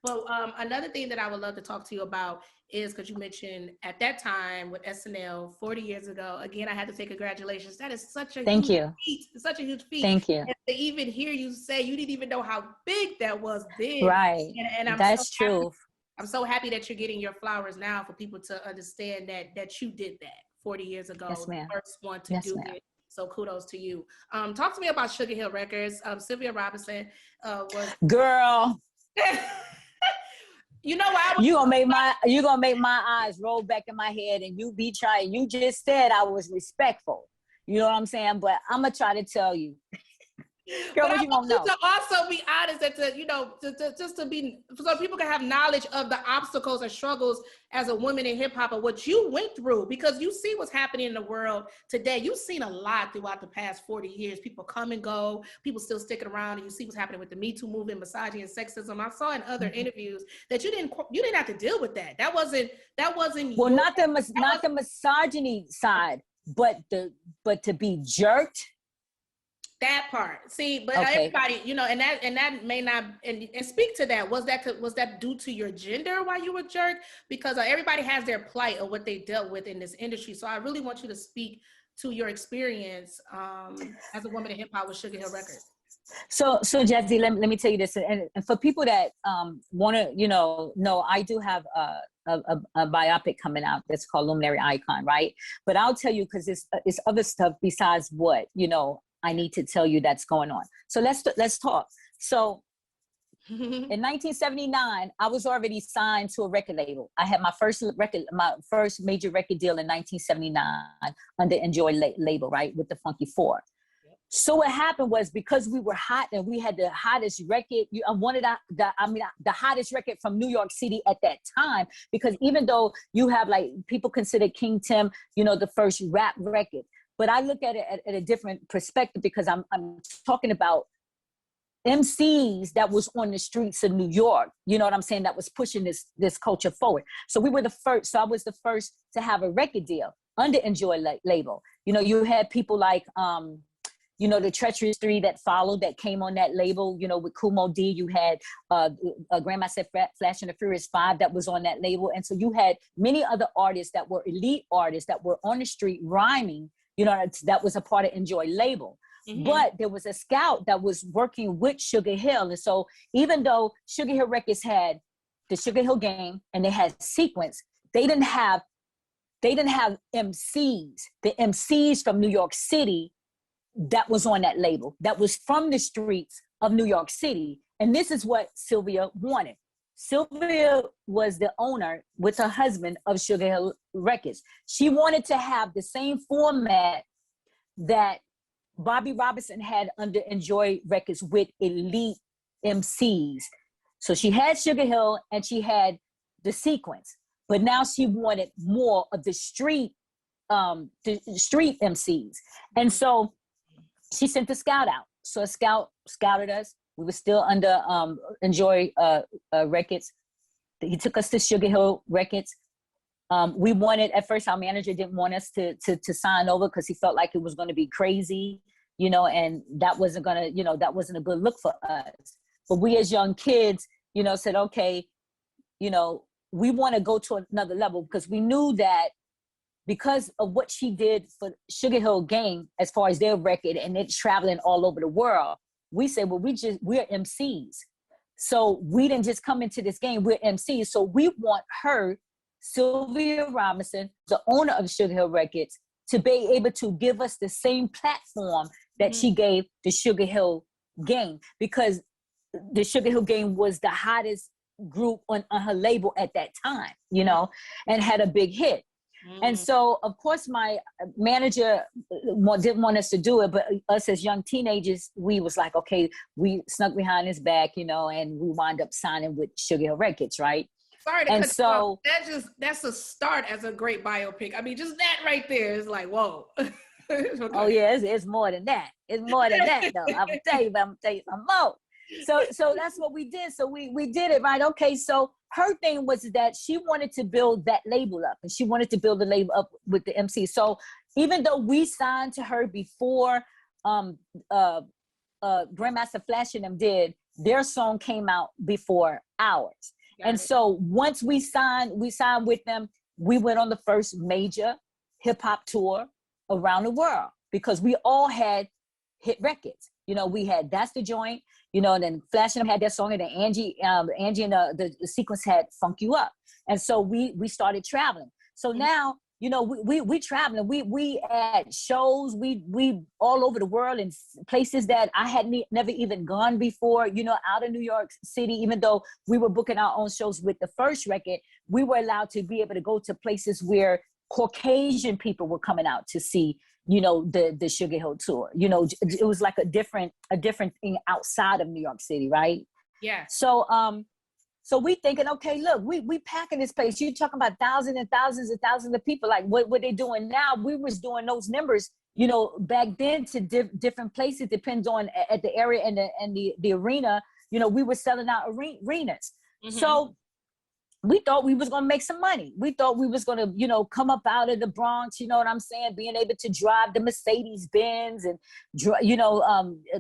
Well, another thing that I would love to talk to you about is because you mentioned at that time with SNL 40 years ago. Again, I had to say congratulations. That is such a Thank huge you. feat. It's such a huge feat. Thank you. And to even hear you say you didn't even know how big that was then. Right. And That's true. I'm so happy that you're getting your flowers now for people to understand that you did that 40 years ago. Yes, ma'am. The first one to Yes, do ma'am. it. So kudos to you. Talk to me about Sugarhill Records. Sylvia Robinson was girl. You know why? You gonna make my eyes roll back in my head, and you be trying. You just said I was respectful. You know what I'm saying? But I'm gonna try to tell you. Girl, what you gonna know? To also be honest and just to be so people can have knowledge of the obstacles and struggles as a woman in hip hop and what you went through, because you see what's happening in the world today. You've seen a lot throughout the past 40 years. People come and go, people still sticking around, and you see what's happening with the Me Too movement, misogyny and sexism. I saw in other interviews that you didn't have to deal with that. That wasn't well, not the misogyny side, but to be jerked. That part. See, but okay. Everybody, and that may not, and speak to that. Was that due to your gender why you were jerked? Because everybody has their plight of what they dealt with in this industry. So I really want you to speak to your experience as a woman in hip hop with Sugarhill Records. So Jazzy, let me tell you this, and for people that want to, know, I do have a biopic coming out that's called Luminary Icon, right? But I'll tell you, because it's other stuff besides what I need to tell you that's going on. So let's talk. So in 1979, I was already signed to a record label. I had my first major record deal in 1979 under Enjoy label, right, with the Funky Four. So what happened was, because we were hot and we had the hottest record, the hottest record from New York City at that time, because even though you have, like, people consider King Tim, the first rap record, but I look at it at a different perspective, because I'm talking about MCs that was on the streets of New York, you know what I'm saying, that was pushing this culture forward. So we were the first, so I was the first to have a record deal under Enjoy label. You had people like, the Treacherous Three that followed, that came on that label, with Kumo D. You had Grandmaster Flash and the Furious Five that was on that label. And so you had many other artists that were elite artists that were on the street rhyming, that was a part of Enjoy label. Mm-hmm. But there was a scout that was working with Sugarhill. And so even though Sugarhill Records had the Sugarhill Game and they had Sequence, they didn't have MCs, the MCs from New York City that was on that label, that was from the streets of New York City. And this is what Sylvia wanted. Sylvia was the owner with her husband of Sugarhill Records. She wanted to have the same format that Bobby Robinson had under Enjoy Records with elite MCs. So she had Sugarhill and she had the Sequence, but now she wanted more of the street MCs. And so she sent the scout out. So a scout scouted us. We were still under Enjoy Records. He took us to Sugarhill Records. We wanted, at first, our manager didn't want us to sign over because he felt like it was going to be crazy, and that wasn't going to, that wasn't a good look for us. But we as young kids, said, okay, we want to go to another level, because we knew that because of what she did for Sugarhill Gang, as far as their record and it traveling all over the world, we said, well, we're MCs. So we didn't just come into this game, we're MCs. So we want her, Sylvia Robinson, the owner of Sugarhill Records, to be able to give us the same platform that she gave the Sugarhill Gang, because the Sugarhill Gang was the hottest group on her label at that time, and had a big hit. And so, of course, my manager didn't want us to do it, but us as young teenagers, we was like, okay, we snuck behind his back, and we wound up signing with Sugarhill Records, right? Sorry to cut you off. That's a start as a great biopic. I mean, just that right there is like, whoa. Okay. Oh yeah, it's more than that. It's more than that, though. I'm gonna tell you some more. So that's what we did. So we did it, right? Okay, so her thing was that she wanted to build that label up, and she wanted to build the label up with the MC. So even though we signed to her before Grandmaster Flash and them did, their song came out before ours. Got And it. so once we signed with them, we went on the first major hip hop tour around the world because we all had hit records. You know, we had That's the Joint, you know, and then Flash and them had that song, and then Angie and the Sequence had Funk You Up. And so we started traveling. So now, you know, we traveling, we at shows, we all over the world in places that I had never even gone before, you know, out of New York City. Even though we were booking our own shows with the first record, we were allowed to be able to go to places where Caucasian people were coming out to see, you know, the Sugarhill tour. You know, it was like a different thing outside of New York City, right? Yeah. So we thinking, okay, look, we packing this place. You talking about thousands and thousands and thousands of people. Like what they doing now? We was doing those numbers, you know, back then to different places. Depends on at the area and the arena. You know, we were selling out arenas. So we thought we was gonna make some money. We thought we was gonna, you know, come up out of the Bronx. You know what I'm saying? Being able to drive the Mercedes Benz and, you know,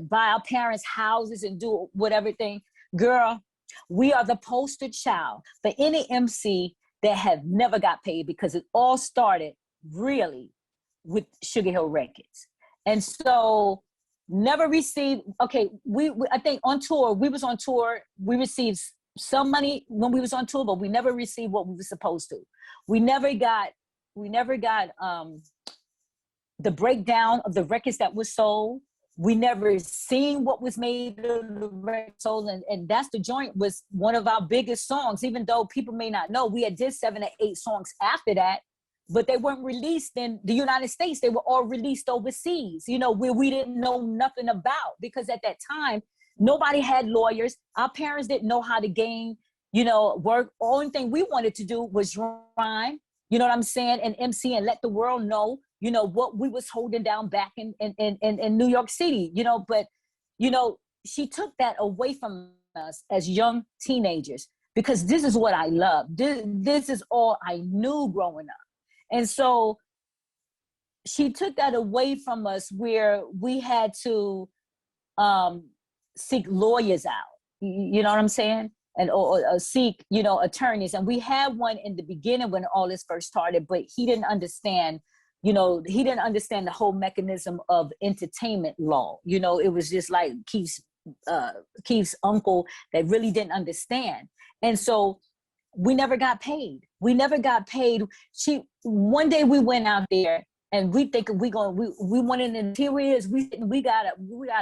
buy our parents' houses and do whatever thing. Girl, we are the poster child for any MC that have never got paid, because it all started really with Sugarhill Records. And so never received, okay, we I think on tour, we was on tour, we received some money when we was on tour, but we never received what we were supposed to. We never got the breakdown of the records that was sold. We never seen what was made of the record sold, and That's the Joint was one of our biggest songs. Even though people may not know, we had did 7 or 8 songs after that, but they weren't released in the United States. They were all released overseas, you know, where we didn't know nothing about, because at that time, nobody had lawyers. Our parents didn't know how to gain, you know, work. Only thing we wanted to do was rhyme, you know what I'm saying, and MC and let the world know, you know, what we was holding down back in New York City, you know. But, you know, she took that away from us as young teenagers, because this is what I love. This is all I knew growing up. And so she took that away from us, where we had to seek lawyers out, you know what I'm saying? And or seek, you know, attorneys. And we had one in the beginning when all this first started, but he didn't understand, you know, he didn't understand the whole mechanism of entertainment law. You know, it was just like Keith's uncle that really didn't understand. And so we never got paid. We never got paid. One day we went out there and we think we wanted interiors. We got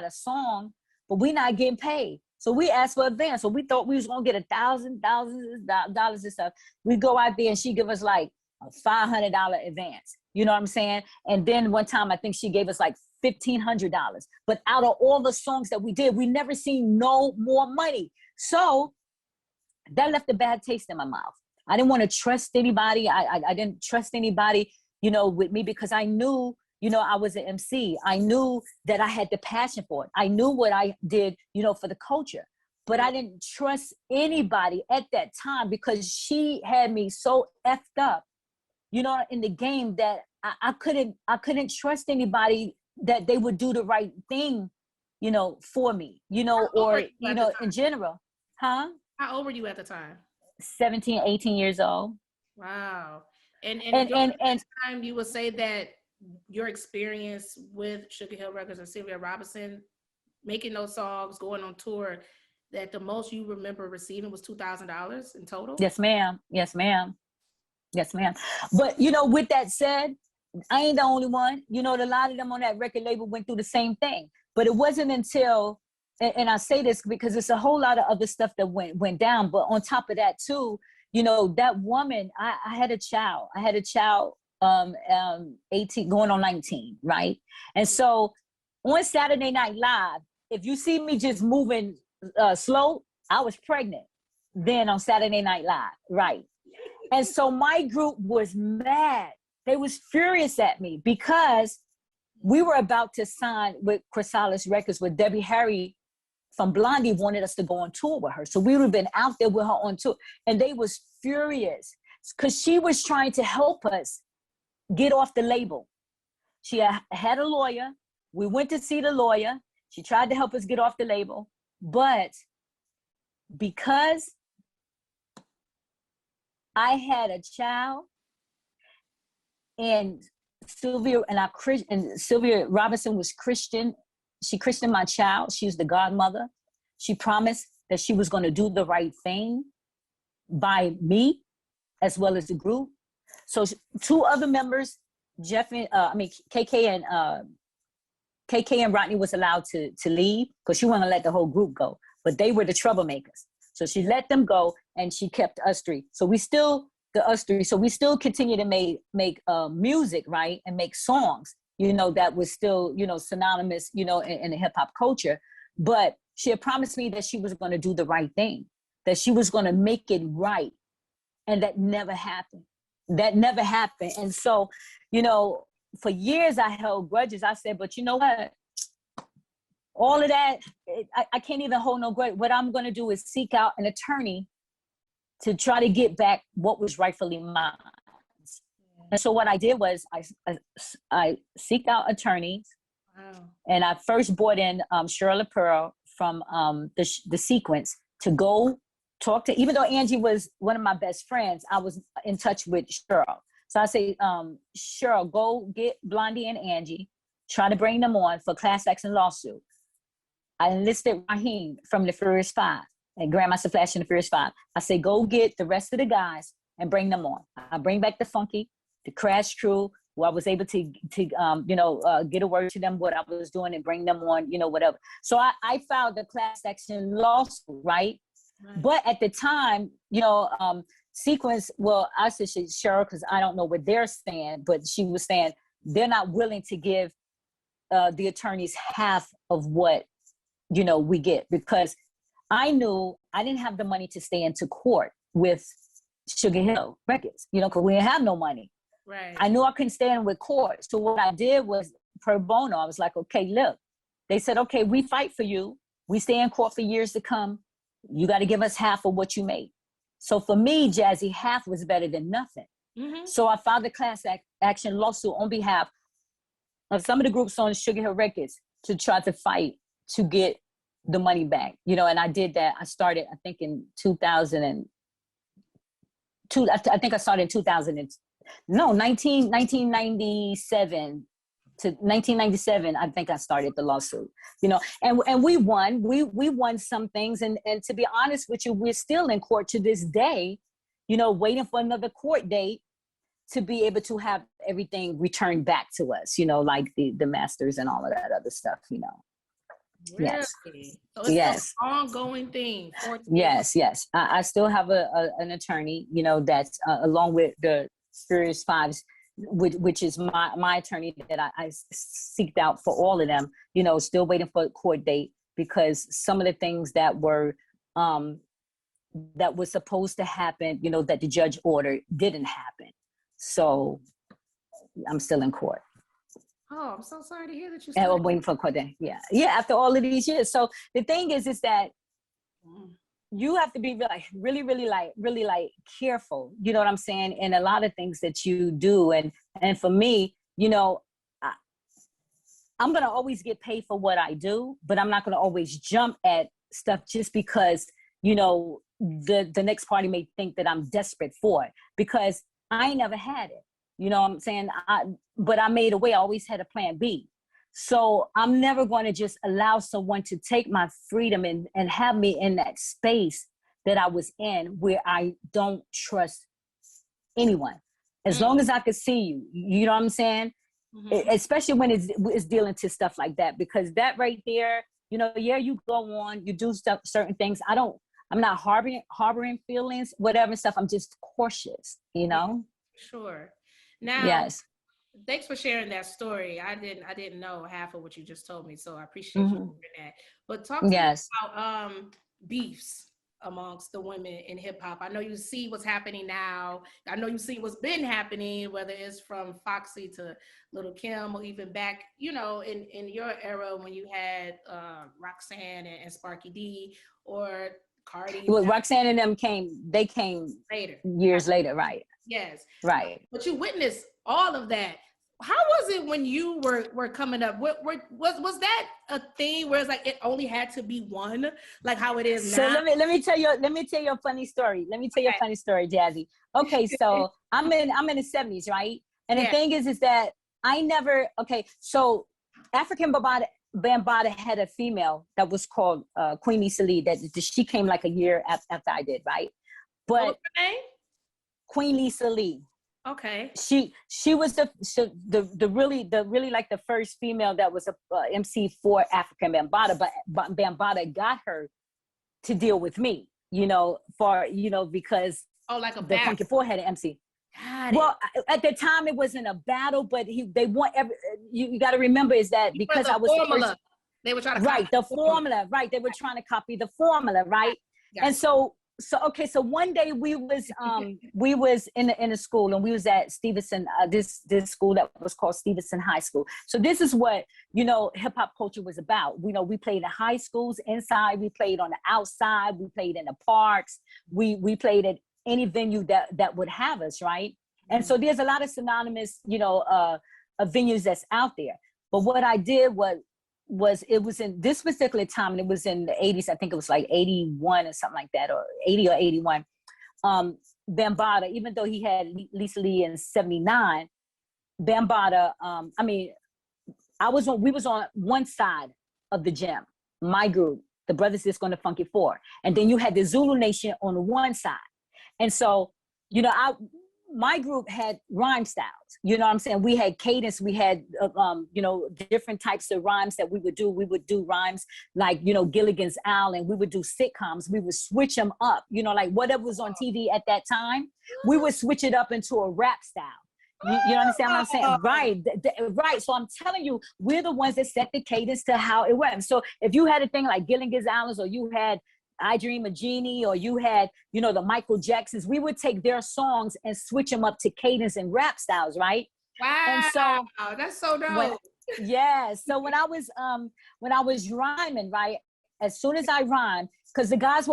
a song, but we not getting paid. So we asked for advance. So we thought we was gonna get $1,000 and stuff. We go out there and she give us like a $500 advance. You know what I'm saying? And then one time I think she gave us like $1,500. But out of all the songs that we did, we never seen no more money. So that left a bad taste in my mouth. I didn't want to trust anybody. I didn't trust anybody, you know, with me, because I knew, you know, I was an MC. I knew that I had the passion for it. I knew what I did, you know, for the culture. But I didn't trust anybody at that time, because she had me so effed up, you know, in the game, that I couldn't trust anybody that they would do the right thing, you know, for me, you know, or, you know, in general. Huh? How old were you at the time? 17, 18 years old. Wow. And during that time, you would say that your experience with Sugarhill Records and Sylvia Robinson, making those songs, going on tour, that the most you remember receiving was $2,000 in total? Yes, ma'am. Yes, ma'am. Yes, ma'am. But, you know, with that said, I ain't the only one. You know, a lot of them on that record label went through the same thing. But it wasn't until, and I say this because it's a whole lot of other stuff that went down. But on top of that too, you know, that woman, I had a child. 18, going on 19, right? And so on Saturday Night Live, if you see me just moving slow, I was pregnant then on Saturday Night Live, right? And so my group was mad. They was furious at me because we were about to sign with Chrysalis Records, where Debbie Harry from Blondie wanted us to go on tour with her. So we would have been out there with her on tour. And they was furious because she was trying to help us get off the label. She had a lawyer. We went to see the lawyer. She tried to help us get off the label. But because I had a child, and Sylvia Robinson was Christian. She christened my child. She was the godmother. She promised that she was going to do the right thing by me as well as the group. So two other members, KK and Rodney was allowed to leave because she wanted to let the whole group go. But they were the troublemakers. So she let them go and she kept us three. So we still continue to make music, right? And make songs, that was still, synonymous, in the hip hop culture. But she had promised me that she was going to do the right thing, that she was going to make it right. And that never happened. And so, for years I held grudges. I said, but you know what? All of that, I can't even hold no grudge. What I'm going to do is seek out an attorney to try to get back what was rightfully mine. And so what I did was I seeked out attorneys. Wow. And I first brought in Shirley Pearl from the Sequence to go talk to, even though Angie was one of my best friends, I was in touch with Cheryl. So I say, Cheryl, go get Blondie and Angie, try to bring them on for class action lawsuit. I enlisted Raheem from the Furious Five and Grandmaster Flash and the Furious Five. I say, go get the rest of the guys and bring them on. I bring back the Funky, the Crash Crew, who I was able to get a word to them what I was doing and bring them on, whatever. So I filed the class action lawsuit, right? But at the time, Sequence, well, I said Cheryl, because I don't know where they're saying, but she was saying they're not willing to give the attorneys half of what, we get, because I knew I didn't have the money to stay into court with Sugarhill Records, because we didn't have no money. Right. I knew I couldn't stay in with court. So what I did was pro bono. I was like, okay, look, they said, okay, we fight for you. We stay in court for years to come. You got to give us half of what you made. So for me, Jazzy, half was better than nothing. Mm-hmm. So I filed a class action lawsuit on behalf of some of the groups on Sugarhill Records to try to fight to get the money back. And I did that. I started, I think, in 2002. I think I started in 1997 to 1997. I think I started the lawsuit, and we won. We won some things. And to be honest with you, we're still in court to this day, waiting for another court date to be able to have everything returned back to us, like the masters and all of that other stuff, Really? Yes. So it's an ongoing thing. Yes. I still have an attorney, that's along with the Furious Fives, which is my attorney that I seeked out for all of them, still waiting for a court date, because some of the things that were supposed to happen, that the judge ordered didn't happen. So I'm still in court. Oh, I'm so sorry to hear that and I'm waiting for a court date. Yeah. After all of these years. So the thing is that you have to be really careful. You know what I'm saying? In a lot of things that you do. And for me, I'm going to always get paid for what I do, but I'm not going to always jump at stuff just because, the next party may think that I'm desperate for it, because I ain't never had it. You know what I'm saying? But I made a way. I always had a plan B. So I'm never going to just allow someone to take my freedom and have me in that space that I was in, where I don't trust anyone. As long as I could see you, you know what I'm saying? Mm-hmm. Especially when it's dealing to stuff like that, because that right there, you go on, you do stuff, certain things. I'm not harboring feelings, whatever stuff. I'm just cautious, Sure. Now, yes. Thanks for sharing that story. I didn't know half of what you just told me, so I appreciate you sharing that. But talk to me about beefs amongst the women in hip hop. I know you see what's happening now. I know you see what's been happening, whether it's from Foxy to Little Kim, or even back, in your era when you had Roxanne and Sparky D, or Cardi. Well, Roxanne and them came later, years later, right? Yes. Right. But you witnessed all of that. How was it when you were coming up? Was that a thing where it's like it only had to be one, like how it is So now? let me tell you a funny story. Let me tell you a funny story, Jazzy. Okay, so I'm in the 70s, right? And the thing is that I never, okay, so African Bambaataa had a female that was called Queen Lisa Lee, that she came like a year after I did, right? But what was her name? Queen Lisa Lee. Okay. She was the really like the first female that was a MC for African Bambaataa, but Bambaataa got her to deal with me, because like the Funky Four had an MC. Well, at the time it wasn't a battle, but they want you got to remember is that because I was formula. The first, they were trying to copy the formula, right? They were trying to copy the formula, right? And so one day we was in a school, and we was at Stevenson, this school that was called Stevenson High School. So this is what hip hop culture was about. We played in high schools inside, we played on the outside, we played in the parks, we played at any venue that would have us, right? And so there's a lot of synonymous venues that's out there. But what I did was it was in this particular time, and it was in the 80s. I think it was like 81 or something like that, or 80 or 81. Bambaataa, even though he had Lisa Lee in 79, Bambaataa, we was on one side of the gym, my group, the Brothers Disco and the Funky Four. And then you had the Zulu Nation on the one side. And so, my group had rhyme styles, you know what I'm saying? We had cadence, we had, different types of rhymes that we would do. We would do rhymes like, Gilligan's Island. We would do sitcoms. We would switch them up, like whatever was on TV at that time, we would switch it up into a rap style. You understand what I'm saying? Right. Right. So I'm telling you, we're the ones that set the cadence to how it went. So if you had a thing like Gilligan's Island, or you had I Dream of Jeannie, or you had, the Michael Jacksons, we would take their songs and switch them up to cadence and rap styles, right? Wow. And so that's so dope. So when I was rhyming, right, as soon as I rhymed, because the guys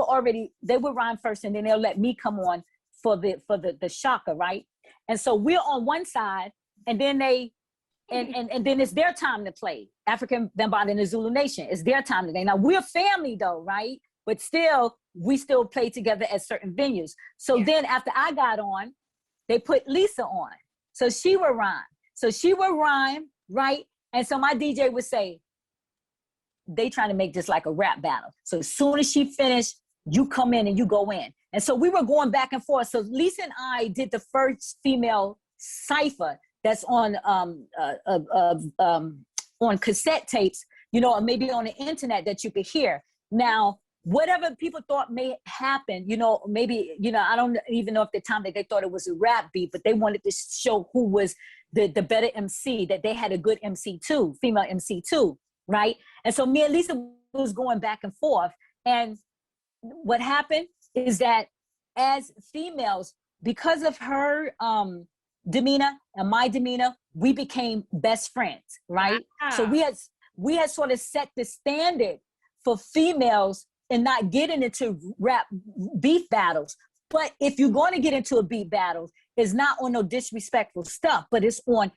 they would rhyme first, and then they'll let me come on for the shocker, right? And so we're on one side, and then and then it's their time to play. African Bambaataa and the Zulu Nation, it's their time today. Now we're family though, right? But still, we still play together at certain venues. So then after I got on, they put Lisa on. So she would rhyme. Right? And so my DJ would say, they trying to make this like a rap battle. So as soon as she finished, you come in and you go in. And so we were going back and forth. So Lisa and I did the first female cipher that's on cassette tapes, or maybe on the internet that you could hear. Now, whatever people thought may happen, maybe, I don't even know if the time that they thought it was a rap beat, but they wanted to show who was the better MC, that they had a good MC too, female MC too, right? And so me and Lisa was going back and forth. And what happened is that as females, because of her demeanor and my demeanor, we became best friends, right? Wow. So we had sort of set the standard for females and not getting into rap beef battles. But if you're going to get into a beef battle, it's not on no disrespectful stuff, but it's on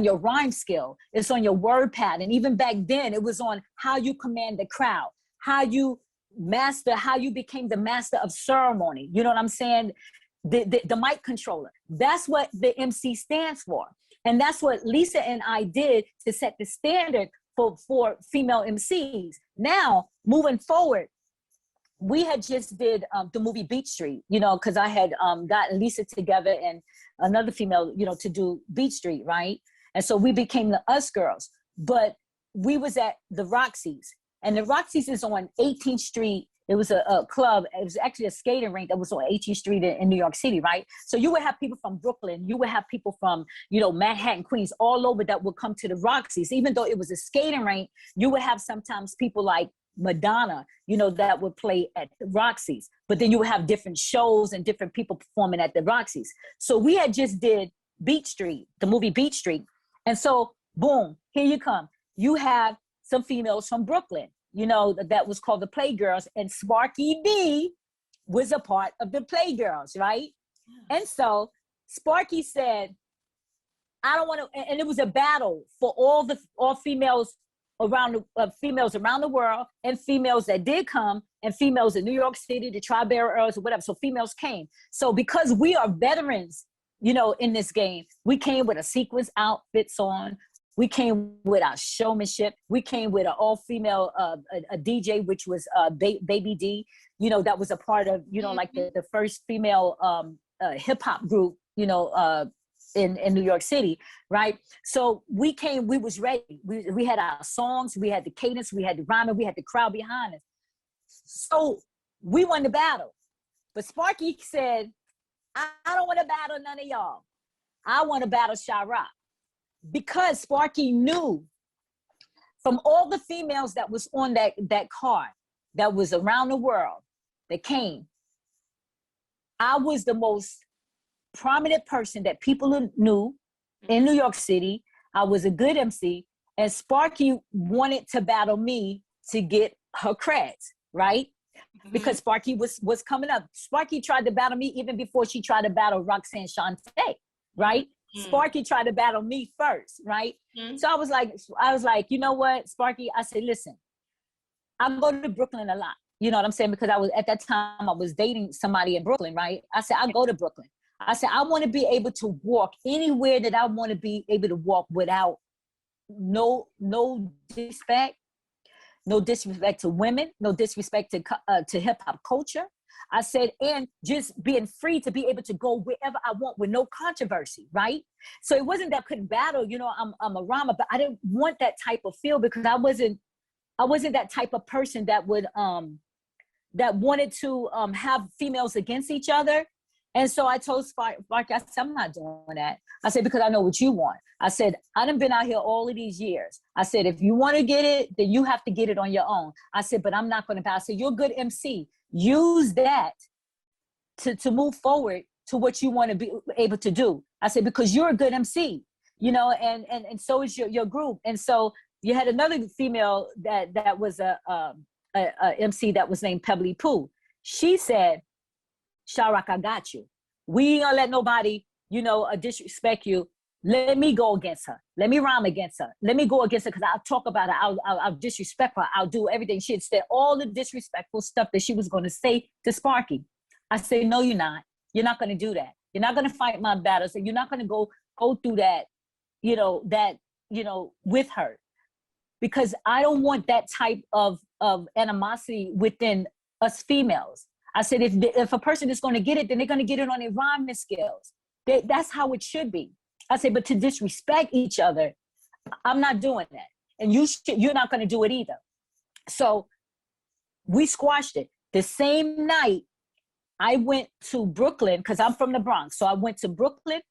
your rhyme skill. It's on your word pattern. Even back then, it was on how you command the crowd, how you became the master of ceremony. You know what I'm saying? The mic controller. That's what the MC stands for. And that's what Lisa and I did to set the standard for female MCs. Now, moving forward, we had just did the movie Beat Street, because I had gotten Lisa together and another female, to do Beat Street, right? And so we became the Us Girls. But we was at the Roxy's, and the Roxy's is on 18th Street. It was a club. It was actually a skating rink that was on 18th Street in New York City, right? So you would have people from Brooklyn. You would have people from, Manhattan, Queens, all over that would come to the Roxy's. Even though it was a skating rink, you would have sometimes people like Madonna, that would play at the Roxy's. But then you would have different shows and different people performing at the Roxy's. So we had just did Beat Street, the movie Beat Street. And so, boom, here you come. You have some females from Brooklyn, that was called the Playgirls, and Sparky D was a part of the Playgirls, right? And so Sparky said, I don't want to, and it was a battle for all females females around the world, and females that did come, and females in New York City, the Tri-Borough Earls, or whatever. So females came. So because we are veterans, you know, in this game, we came with a sequence outfits on. We came with our showmanship. We came with an all-female a DJ, which was Baby D. You know, that was a part of, you know, like the first female hip hop group, you know, in New York City, right? So we was ready. We had our songs, we had the cadence, we had the rhyming, we had the crowd behind us. So we won the battle. But Sparky said, I don't want to battle none of y'all. I want to battle Sha Rock. Because Sparky knew from all the females that was on that card, that was around the world, that came, I was the most prominent person that people knew in New York City. I was a good MC, and Sparky wanted to battle me to get her creds, right? Because Sparky was coming up. Sparky tried to battle me even before she tried to battle Roxanne Shante, right? Sparky tried to battle me first, right? So I was like, you know what, Sparky? I said, listen, I go to Brooklyn a lot. You know what I'm saying? Because at that time I was dating somebody in Brooklyn, right? I said, I go to Brooklyn. I said, I want to be able to walk anywhere that I want to be able to walk without no disrespect, no disrespect to women, no disrespect to hip hop culture. I said, and just being free to be able to go wherever I want with no controversy, right? So it wasn't that I couldn't battle, you know, I'm a rhymer, but I didn't want that type of feel because I wasn't that type of person that would that wanted to have females against each other. And so I told Sparky, I said, I'm not doing that. I said, because I know what you want. I said, I done been out here all of these years. I said, if you want to get it, then you have to get it on your own. I said, but I'm not going to. I said, you're a good MC. Use that to move forward to what you want to be able to do. I said, because you're a good MC, you know, and so is your group. And so you had another female that was a MC that was named Pt.2. She said, Sha Rock, I got you. We ain't gonna let nobody, you know, disrespect you. Let me go against her. Let me rhyme against her. Let me go against her because I'll talk about her. I'll disrespect her. I'll do everything. She had said all the disrespectful stuff that she was going to say to Sparky. I say, no, you're not. You're not going to do that. You're not going to fight my battles. And you're not going to go through that, with her. Because I don't want that type of animosity within us females. I said, if a person is going to get it, then they're going to get it on their rhyming skills. That's how it should be. I said, but to disrespect each other, I'm not doing that. And you're not going to do it either. So we squashed it. The same night, I went to Brooklyn, because I'm from the Bronx. So I went to Brooklyn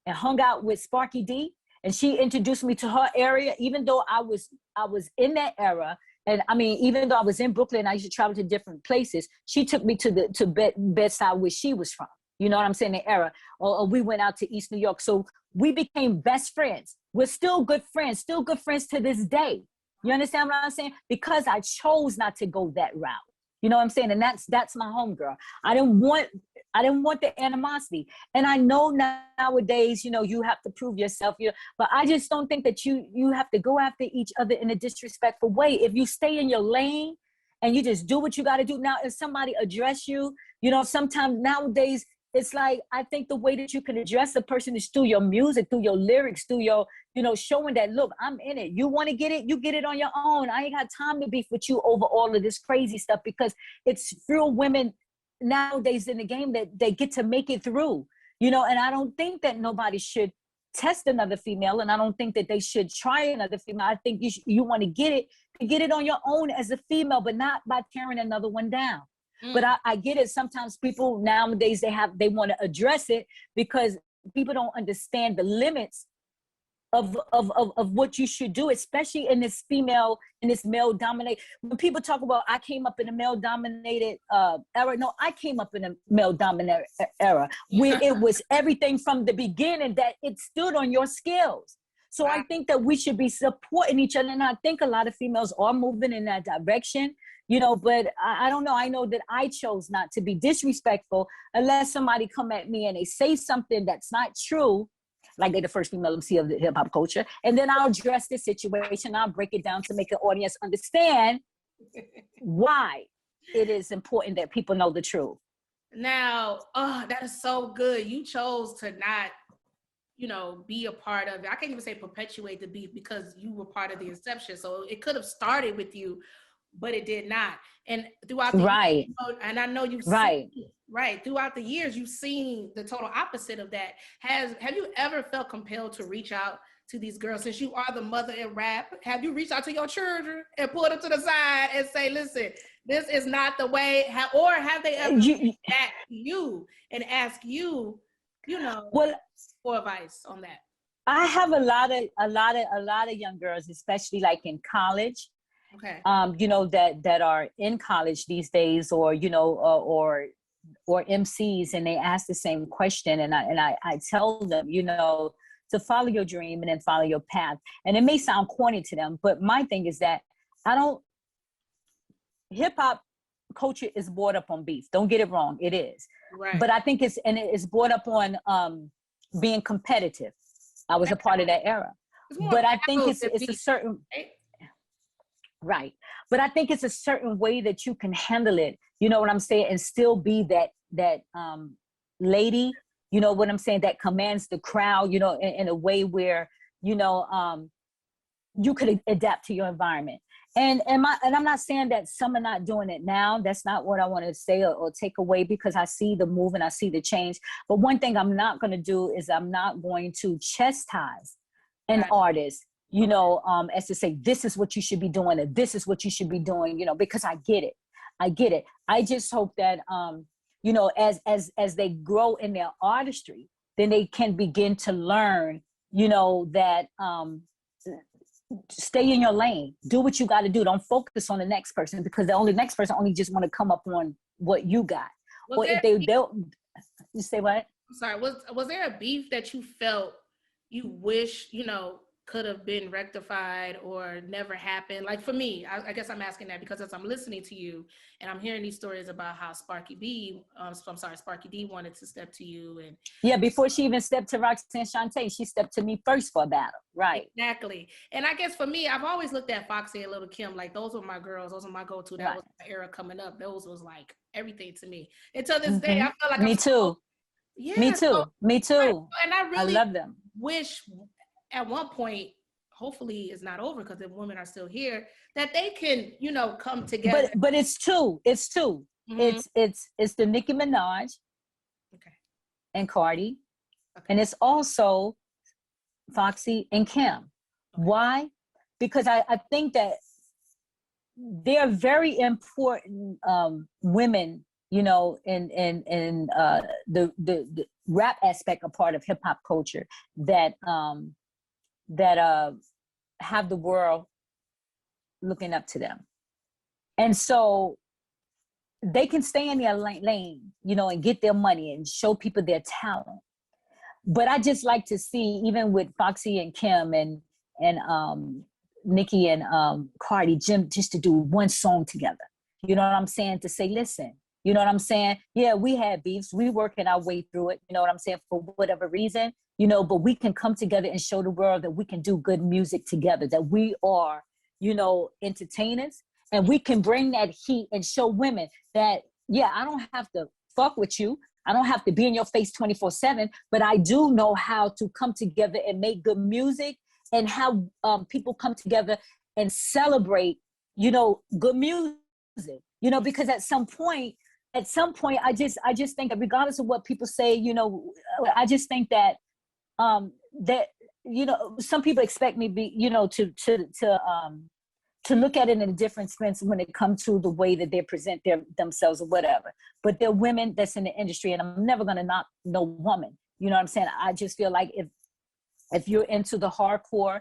and hung out with Sparky D, and she introduced me to her area, even though I was in that era. And I mean, even though I was in Brooklyn, I used to travel to different places. She took me to Bedside, where she was from. You know what I'm saying? The era. Or we went out to East New York. So we became best friends. We're still good friends to this day. You understand what I'm saying? Because I chose not to go that route. You know what I'm saying? And that's my homegirl. I didn't want the animosity. And I know nowadays, you know, you have to prove yourself, but I just don't think that you have to go after each other in a disrespectful way. If you stay in your lane and you just do what you got to do. Now, if somebody address you, you know, sometimes nowadays, it's like, I think the way that you can address a person is through your music, through your lyrics, through your, you know, showing that, look, I'm in it. You want to get it? You get it on your own. I ain't got time to beef with you over all of this crazy stuff, because it's few women nowadays in the game that they get to make it through, you know, and I don't think that nobody should test another female, and I don't think that they should try another female. I think you want to get it on your own as a female, but not by tearing another one down. But I get it. Sometimes people nowadays, they want to address it because people don't understand the limits of what you should do, especially in this male dominated. When people talk about, I came up in a male dominated era. No, I came up in a male dominated era where it was everything from the beginning that it stood on your skills. So I think that we should be supporting each other. And I think a lot of females are moving in that direction, you know, but I don't know. I know that I chose not to be disrespectful unless somebody come at me and they say something that's not true. like they're the first female MC of the hip hop culture. And then I'll address the situation. I'll break it down to make the audience understand why it is important that people know the truth. Now, oh, that is so good. You chose to not, be a part of it. I can't even say perpetuate the beef because you were part of the inception. So it could have started with you, but it did not. And throughout the right, years, and I know you've right, seen, right throughout the years, you've seen the total opposite of that. Have you ever felt compelled to reach out to these girls, since you are the mother in rap? Have you reached out to your children and pulled them to the side and say, listen, this is not the way, or have they ever reached back to you and ask you, well, for advice on that? I have a lot of young girls, especially like in college. Okay. That are in college these days, or or MCs, and they ask the same question, and I tell them, to follow your dream and then follow your path. And it may sound corny to them, but my thing is that hip hop culture is brought up on beef. Don't get it wrong, it is. Right. But I think it's brought up on being competitive. I was a part of that era. But I think it's a certain right. But I think it's a certain way that you can handle it. You know what I'm saying? And still be that lady, you know what I'm saying, that commands the crowd, in a way where, you could adapt to your environment. And I'm not saying that some are not doing it now. That's not what I want to say or take away, because I see the move and I see the change. But one thing I'm not going to do is I'm not going to chastise an artist, as to say, this is what you should be doing, or this is what you should be doing, because I get it. I just hope that, as they grow in their artistry, then they can begin to learn, that stay in your lane, do what you got to do. Don't focus on the next person, because the next person only just want to come up on what you got. Or if they'll, you say what? I'm sorry. Was there a beef that you felt you wish, could have been rectified or never happened? Like for me, I guess I'm asking that because as I'm listening to you and I'm hearing these stories about how Sparky D wanted to step to you. And yeah, before she even stepped to Roxanne Shante, she stepped to me first for a battle. Right. Exactly. And I guess for me, I've always looked at Foxy and Little Kim, like those were my girls. Those were my go-to. That was my era coming up. Those was like everything to me. And to this day, I feel like Me too. Me too. And I really love them. Wish at one point, hopefully it's not over because the women are still here, that they can, come together. But it's two. Mm-hmm. It's the Nicki Minaj and Cardi. Okay. And it's also Foxy and Kim. Okay. Why? Because I think that they're very important women, in the rap aspect, a part of hip hop culture that have the world looking up to them. And so they can stay in their lane, and get their money and show people their talent. But I just like to see, even with Foxy and Kim and Nicki and Cardi, Jim, just to do one song together. You know what I'm saying? To say, listen, you know what I'm saying? Yeah, we had beefs. We working our way through it. You know what I'm saying? For whatever reason, but we can come together and show the world that we can do good music together, that we are, entertainers, and we can bring that heat and show women that, yeah, I don't have to fuck with you. I don't have to be in your face 24/7, but I do know how to come together and make good music and how people come together and celebrate, good music, because at some point, I just think that regardless of what people say, I just think that, that, some people expect me to look at it in a different sense when it comes to the way that they present themselves or whatever. But they're women that's in the industry, and I'm never going to knock no woman. You know what I'm saying? I just feel like if you're into the hardcore,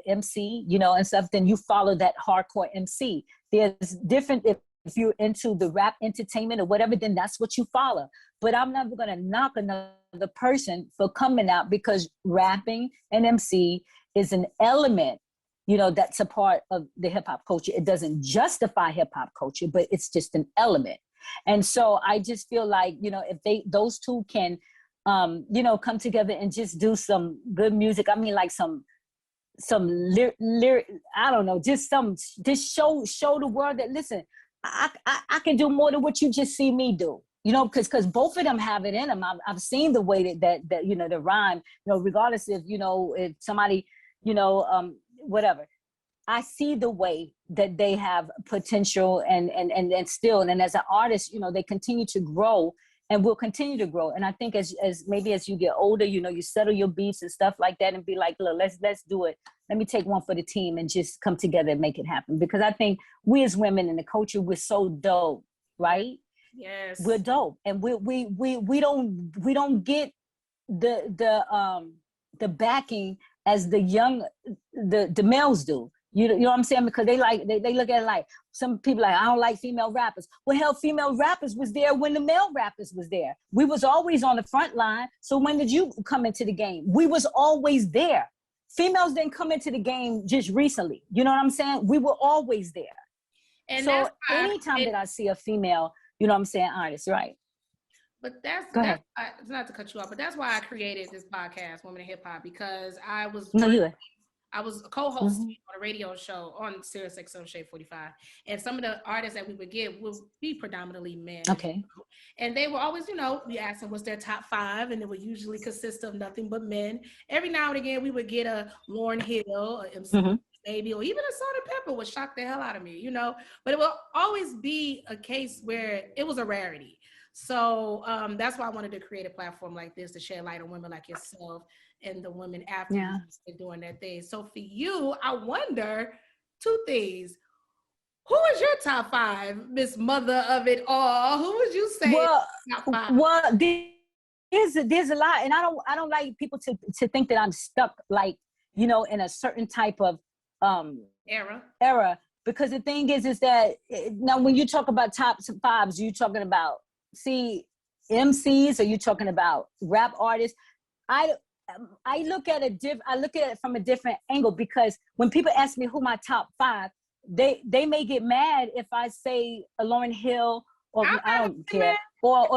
MC, and stuff, then you follow that hardcore MC. There's different, if you're into the rap entertainment or whatever, then that's what you follow. But I'm never going to knock another person for coming out, because rapping and MC is an element, that's a part of the hip hop culture. It doesn't justify hip hop culture, but it's just an element. And so I just feel like, if those two can you know, come together and just do some good music. I mean, like some lyric, I don't know, just show the world that, listen, I can do more than what you just see me do. You know, because both of them have it in them. I've seen the way that you know, the rhyme, you know, regardless if, you know, if somebody, you know, whatever. I see the way that they have potential and still, and as an artist, you know, they continue to grow and will continue to grow. And I think as maybe as you get older, you know, you settle your beats and stuff like that and be like, look, let's do it. Let me take one for the team and just come together and make it happen. Because I think we as women in the culture, we're so dope, right? Yes, we're dope, and we don't get the backing as the males do. You know what I'm saying? Because they look at it like, some people like, I don't like female rappers. Well, hell, female rappers was there when the male rappers was there. We was always on the front line. So when did you come into the game? We was always there. Females didn't come into the game just recently. You know what I'm saying? We were always there. And so anytime that I see a female, you know what I'm saying, artist, right? But that's not to cut you off, but that's why I created this podcast, Women in Hip Hop, because I was a co-host on a radio show on Sirius XM Shade 45, and some of the artists that we would get would be predominantly men. Okay. And they were always, you know, we asked them what's their top 5, and it would usually consist of nothing but men. Every now and again, we would get a Lauryn Hill, a MC Baby, or even a Salt and Pepper would shock the hell out of me, you know. But it will always be a case where it was a rarity. So that's why I wanted to create a platform like this to shed light on women like yourself and the women after you doing their thing. So for you, I wonder 2 things. Who is your top 5, Miss Mother of it all? Who would you say top 5? Well, there's a lot, and I don't like people to think that I'm stuck, like, you know, in a certain type of era. Because the thing is that now when you talk about top 5s, you talking about MCs, or you talking about rap artists? I look at it from a different angle, because when people ask me who my top 5, they may get mad if I say a Lauryn Hill, or I don't care, or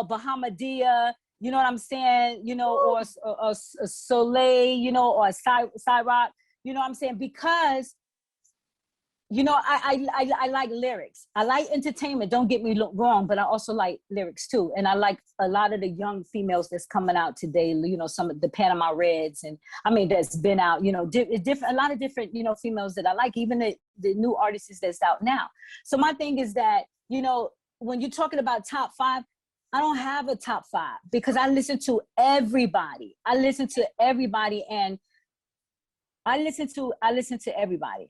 Bahamadia, you know what I'm saying, you know, or Soleil, you know, or Sha Rock, you know what I'm saying, because, you know, I like lyrics. I like entertainment, don't get me wrong, but I also like lyrics too. And I like a lot of the young females that's coming out today, you know, some of the Panama Reds, and I mean, that's been out, you know, a lot of different, you know, females that I like, even the new artists that's out now. So my thing is that, you know, when you're talking about top 5, I don't have a top 5, because I listen to everybody. And I listen to everybody.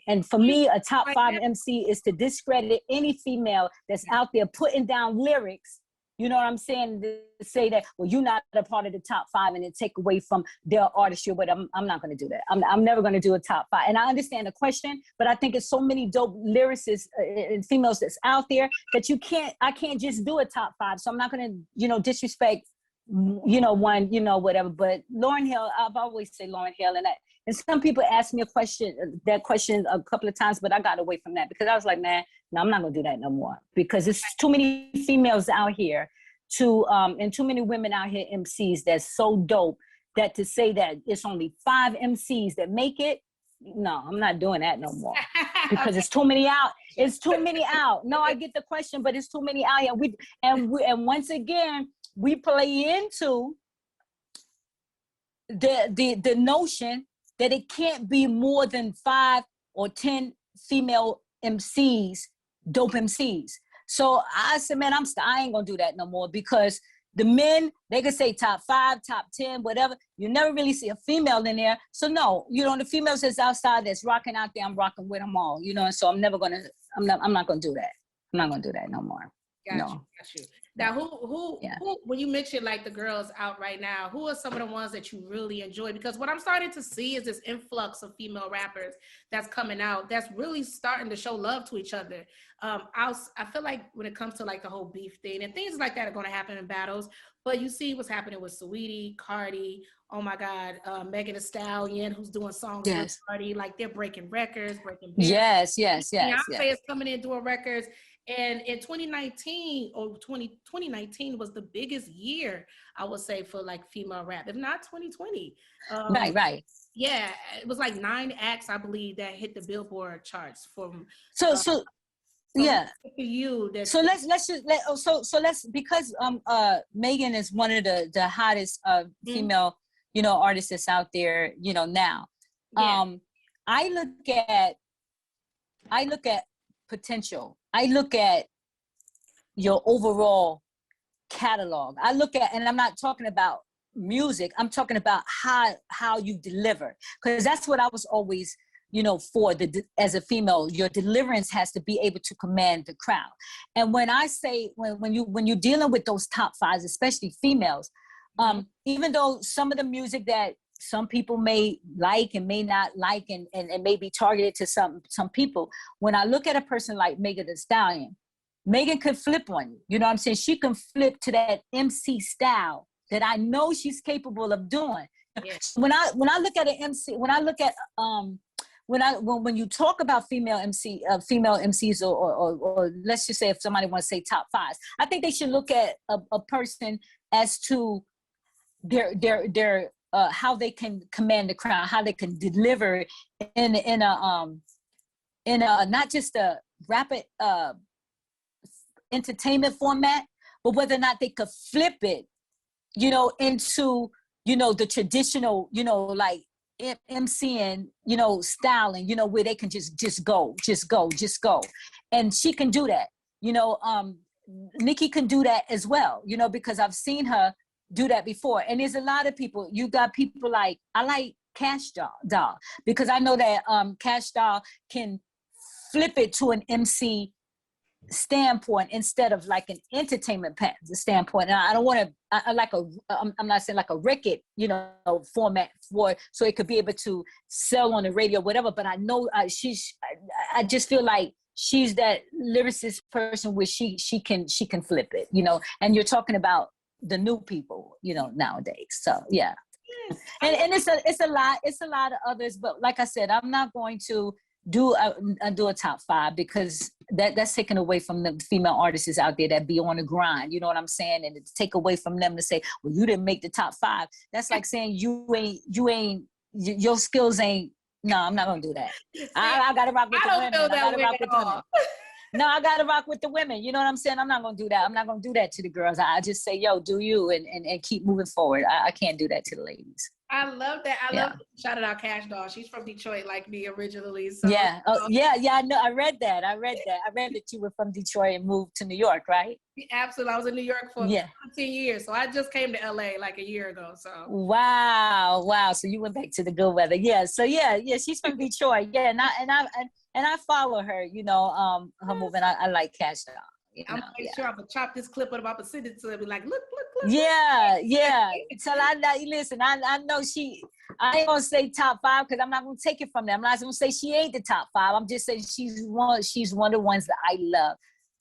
And for me, a top 5 MC is to discredit any female that's out there putting down lyrics, you know what I'm saying, to say that, well, you're not a part of the top 5, and then take away from their artistry. But I'm not going to do that. I'm never going to do a top 5. And I understand the question, but I think it's so many dope lyricists and females that's out there that I can't just do a top 5. So I'm not going to, you know, disrespect, you know, one, you know, whatever. But Lauryn Hill, I've always say Lauryn Hill, and some people asked me that question a couple of times, but I got away from that, because I was like, man, no, I'm not gonna do that no more, because it's too many females out here and too many women out here, MCs, that's so dope, that to say that it's only 5 MCs that make it, no, I'm not doing that no more, because it's too many out. It's too many out. No, I get the question, but it's too many out here. And once again, we play into the notion that it can't be more than 5 or 10 female MCs, dope MCs. So I said, man, I ain't gonna do that no more, because the men, they could say top 5, top 10, whatever. You never really see a female in there. So no, you know, the females that's outside, that's rocking out there, I'm rocking with them all, you know. And so I'm not gonna do that. I'm not gonna do that no more. Got you. Now, who, when you mention like the girls out right now, who are some of the ones that you really enjoy? Because what I'm starting to see is this influx of female rappers that's coming out, that's really starting to show love to each other. I feel like when it comes to like the whole beef thing and things like that are going to happen in battles, but you see what's happening with Saweetie, Cardi, oh my God, Megan Thee Stallion, who's doing songs with Cardi, like they're breaking records, breaking barriers. Yes. Beyonce is coming in doing records. And in 2019 or 2019 was the biggest year, I would say, for like female rap, if not 2020. Right. Yeah, it was like 9 acts, I believe, that hit the Billboard charts from. So yeah. For you, that So let's because Megan is one of the hottest female artists that's out there now. Yeah. I look at potential. I look at your overall catalog. I look at, and I'm not talking about music, I'm talking about how you deliver, because that's what I was always for as a female, your deliverance has to be able to command the crowd. And when I say when you're dealing with those top fives, especially females, even though some of the music that some people may like and may not like and may be targeted to some people, when I look at a person like Megan Thee Stallion, Megan could flip on you. You know what I'm saying? She can flip to that MC style that I know she's capable of doing. Yes. When I look at an MC, when you talk about female MCs or let's just say if somebody wants to say top fives, I think they should look at a person as to their how they can command the crowd, how they can deliver in a not just a rapid entertainment format, but whether or not they could flip it, into the traditional, like MCing, styling, where they can just go. And she can do that. Nikki can do that as well, because I've seen her do that before. And there's a lot of people. You got people like, I like Cash Doll because I know that Cash Doll can flip it to an MC standpoint instead of like an entertainment standpoint. And I don't want to, I'm not saying like a record, format so it could be able to sell on the radio, whatever. But I know I just feel like she's that lyricist person where she can flip it, and you're talking about the new people, nowadays. So yeah. And it's a lot of others, but like I said, I'm not going to do a top five because that's taken away from the female artists out there that be on the grind. You know what I'm saying? And it's take away from them to say, well, you didn't make the top five. That's like saying your skills ain't. No, I'm not gonna do that. I gotta rock with the women. I gotta rock with the women. No, I gotta rock with the women. You know what I'm saying? I'm not gonna do that. I'm not gonna do that to the girls. I just say, yo, do you and keep moving forward. I can't do that to the ladies. I love that. I love shout out Cash Doll. She's from Detroit like me originally. So yeah. Oh, yeah. I know. I read that. I read that you were from Detroit and moved to New York, right? Absolutely. I was in New York for 15 years. So I just came to LA like a year ago. So wow. So you went back to the good weather. Yeah. So yeah, she's from Detroit. Yeah, and I follow her, her movement. I like Cash Doll. I'm sure I'm gonna chop this clip up. I'm gonna send it to her and be like, look. Yeah. So listen, I know I ain't gonna say top five because I'm not gonna take it from them. I'm not gonna say she ain't the top five. I'm just saying she's one of the ones that I love.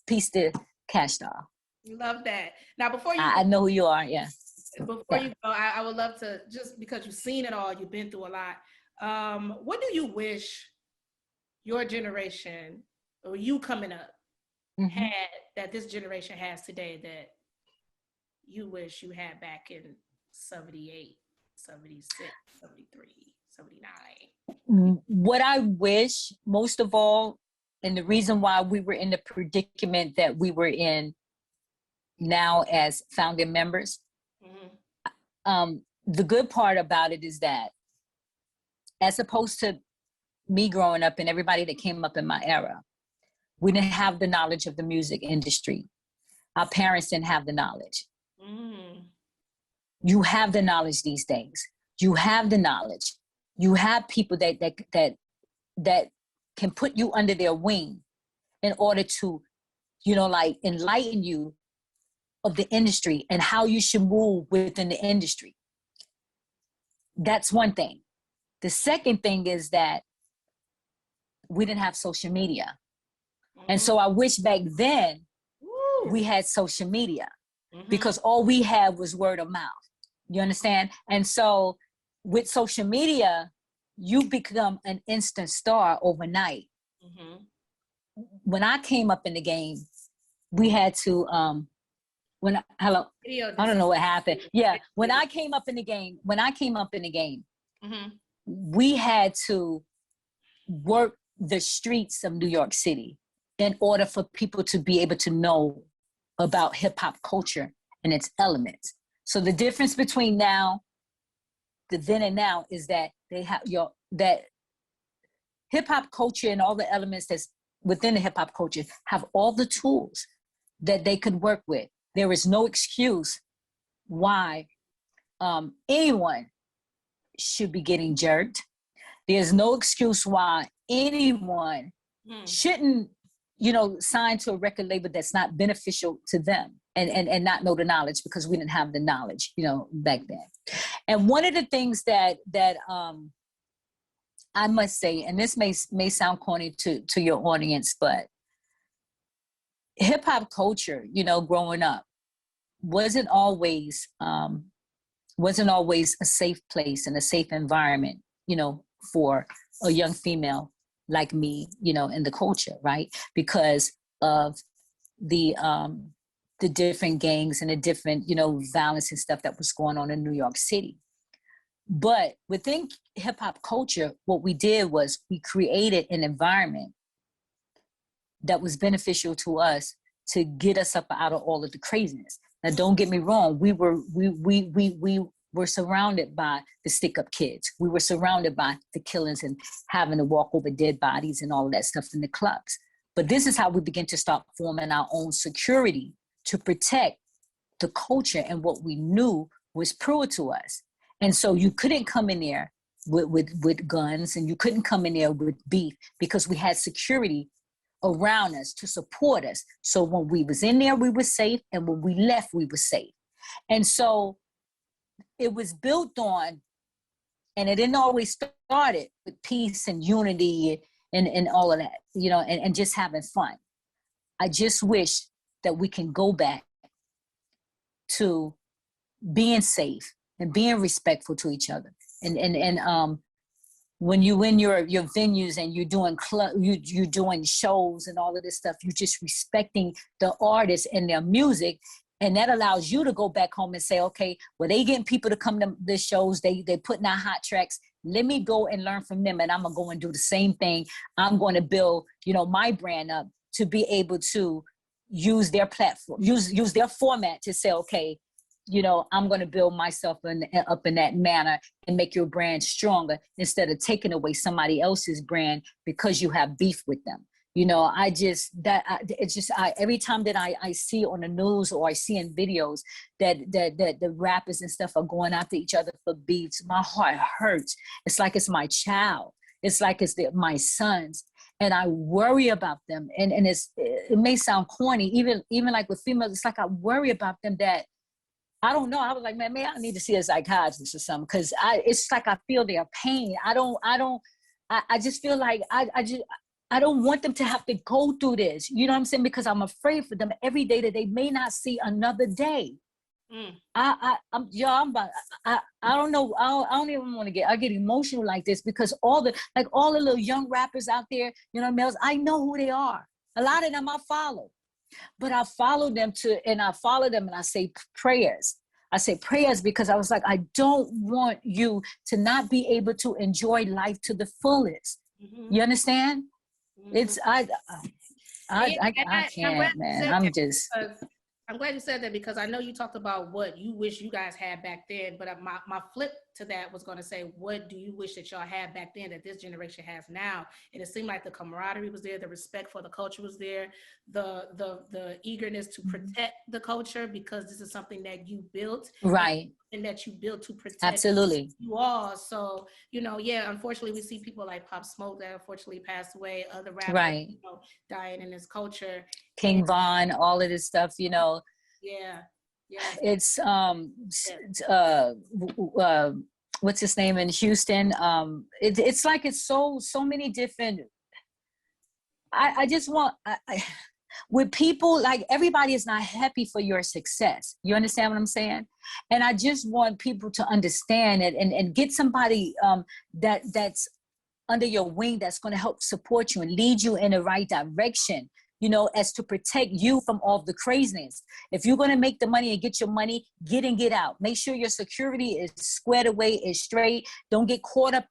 Peace to Cash Doll. Love that. Now before you I know who you are, yeah. Before you go, I would love to, just because you've seen it all, you've been through a lot. What do you wish your generation or you coming up had that this generation has today that you wish you had back in 78, 76, 73, 79? What I wish most of all, and the reason why we were in the predicament that we were in now as founding members, the good part about it is that as opposed to me growing up and everybody that came up in my era, we didn't have the knowledge of the music industry. Our parents didn't have the knowledge. You have the knowledge these days. You have the knowledge. You have people that can put you under their wing in order to, like enlighten you of the industry and how you should move within the industry. That's one thing. The second thing is that we didn't have social media. And so I wish back then we had social media because all we had was word of mouth. You understand? And so with social media, you become an instant star overnight. When I came up in the game, we had to, hello, I don't know what happened. Yeah, when I came up in the game, Mm-hmm. we had to work the streets of New York City in order for people to be able to know about hip hop culture and its elements. So the difference between the then and now is that they have that hip hop culture and all the elements that's within the hip hop culture have all the tools that they could work with. There is no excuse why anyone should be getting jerked. There's no excuse why anyone shouldn't, sign to a record label that's not beneficial to them and not know the knowledge, because we didn't have the knowledge, back then. And one of the things that I must say, and this may sound corny to your audience, but hip hop culture, growing up wasn't always a safe place and a safe environment, for a young female like me, in the culture, right? Because of the different gangs and the different, violence and stuff that was going on in New York City. But within hip hop culture, what we did was we created an environment that was beneficial to us to get us up out of all of the craziness. Now, don't get me wrong. We were surrounded by the stick-up kids. We were surrounded by the killings and having to walk over dead bodies and all of that stuff in the clubs. But this is how we begin to start forming our own security to protect the culture and what we knew was pure to us. And so you couldn't come in there with guns, and you couldn't come in there with beef, because we had security around us to support us. So when we was in there, we were safe, and when we left, we were safe. And so it was built on, and it didn't always started with peace and unity and all of that, and just having fun. I just wish that we can go back to being safe and being respectful to each other. And when you in your venues and you're doing you're doing shows and all of this stuff, you're just respecting the artists and their music. And that allows you to go back home and say, okay, well, they getting people to come to the shows. They putting out hot tracks. Let me go and learn from them. And I'm going to go and do the same thing. I'm going to build, my brand up to be able to use their platform, use their format to say, okay, I'm going to build myself up in that manner and make your brand stronger, instead of taking away somebody else's brand because you have beef with them. Every time that I see on the news or I see in videos that the rappers and stuff are going after each other for beefs, my heart hurts. It's like it's my child. It's like it's my sons. And I worry about them. And it may sound corny, even like with females, it's like I worry about them that, I don't know. I was like, man, maybe I need to see a psychiatrist or something, because it's like I feel their pain. I just feel like I don't want them to have to go through this. You know what I'm saying? Because I'm afraid for them every day that they may not see another day. I don't know. I don't even want to I get emotional like this, because all the little young rappers out there, males, I know who they are. A lot of them I follow. But I follow them and I say prayers. I say prayers because I was like, I don't want you to not be able to enjoy life to the fullest. Mm-hmm. You understand? Mm-hmm. It's I can't, man. I'm glad you said that, because I know you talked about what you wish you guys had back then, but my flip to that was going to say, what do you wish that y'all had back then that this generation has now? And it seemed like the camaraderie was there, the respect for the culture was there, the eagerness to protect the culture, because this is something that you built, right? And that you built to protect absolutely you all. So unfortunately we see people like Pop Smoke that unfortunately passed away, other rappers right, dying in this culture, King Von, all of this stuff, yeah it's what's his name in Houston, it's like it's so many different. I just want with people, like, everybody is not happy for your success. You understand what I'm saying? And I just want people to understand it and get somebody that's under your wing that's going to help support you and lead you in the right direction. you know, as to protect you from all the craziness. If you're going to make the money and get your money, get in, get out. Make sure your security is squared away, is straight. Don't get caught up,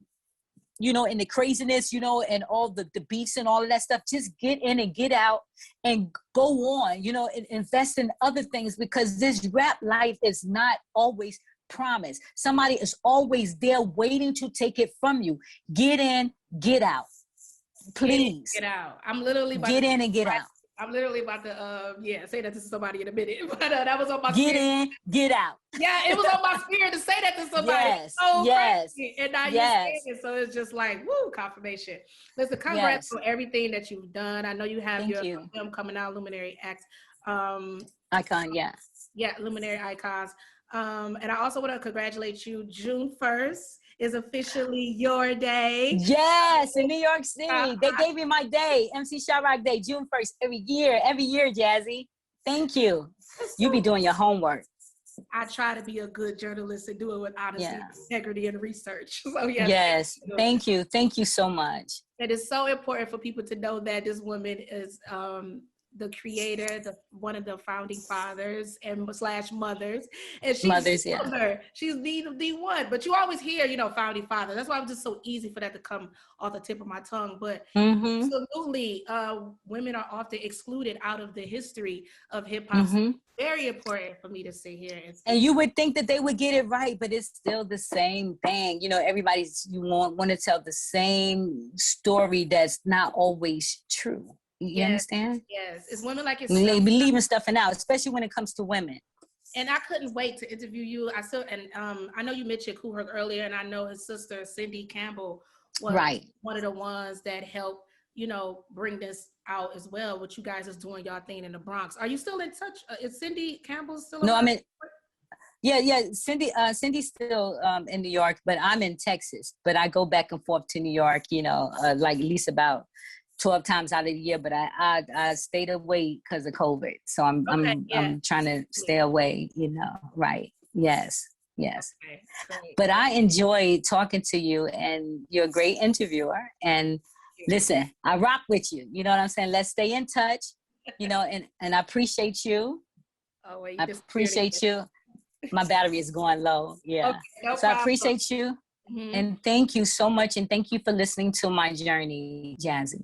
you know, in the craziness, you know, and all the beefs and all of that stuff. Just get in and get out and go on, you know, and invest in other things, because this rap life is not always promised. Somebody is always there waiting to take it from you. Get in, get out. Please. Get out. I'm literally about get in and get out. I'm literally about to say that to somebody in a minute, but that was on my get spirit. in, get out. Yeah, it was on my spirit to say that to somebody. Yes, so yes, crazy. And now yes. you're saying it, so it's just like, woo, confirmation. Listen, congrats on everything that you've done. I know you have your film coming out, Luminary X. Icon, yeah. Yeah, Luminary Icons. And I also want to congratulate you. June 1st is officially your day. Yes, in New York City. They gave me my day, MC Sha Rock Day, June 1st, every year, Jazzy. Thank you. You be doing your homework. I try to be a good journalist and do it with honesty, integrity, and research. So yes, thank you. Thank you so much. It is so important for people to know that this woman is the creator, one of the founding fathers and / mothers, and she's she's the one. But you always hear, you know, founding father. That's why it was just so easy for that to come off the tip of my tongue. But absolutely, women are often excluded out of the history of hip hop. Very important for me to sit here and you would think that they would get it right, but it's still the same thing. You know, you want to tell the same story that's not always true. You understand? Yes, it's women like yourself. They be leaving stuff out, especially when it comes to women. And I couldn't wait to interview you. I know you mentioned Kool Herc earlier, and I know his sister Cindy Campbell was one of the ones that helped, you know, bring this out as well. What you guys is doing y'all thing in the Bronx. Are you still in touch? Is Cindy Campbell still? No, I'm in. Yeah. Cindy's still in New York, but I'm in Texas. But I go back and forth to New York, you know, like at least about 12 times out of the year, but I stayed away because of COVID. So I'm trying to stay away, you know, right. Yes. Okay, but I enjoy talking to you, and you're a great interviewer. And listen, I rock with you. You know what I'm saying? Let's stay in touch, you know, and I appreciate you. Oh, well, I appreciate you. My battery is going low. Yeah. Okay, no problem. I appreciate you. And thank you so much. And thank you for listening to my journey, Jazzy.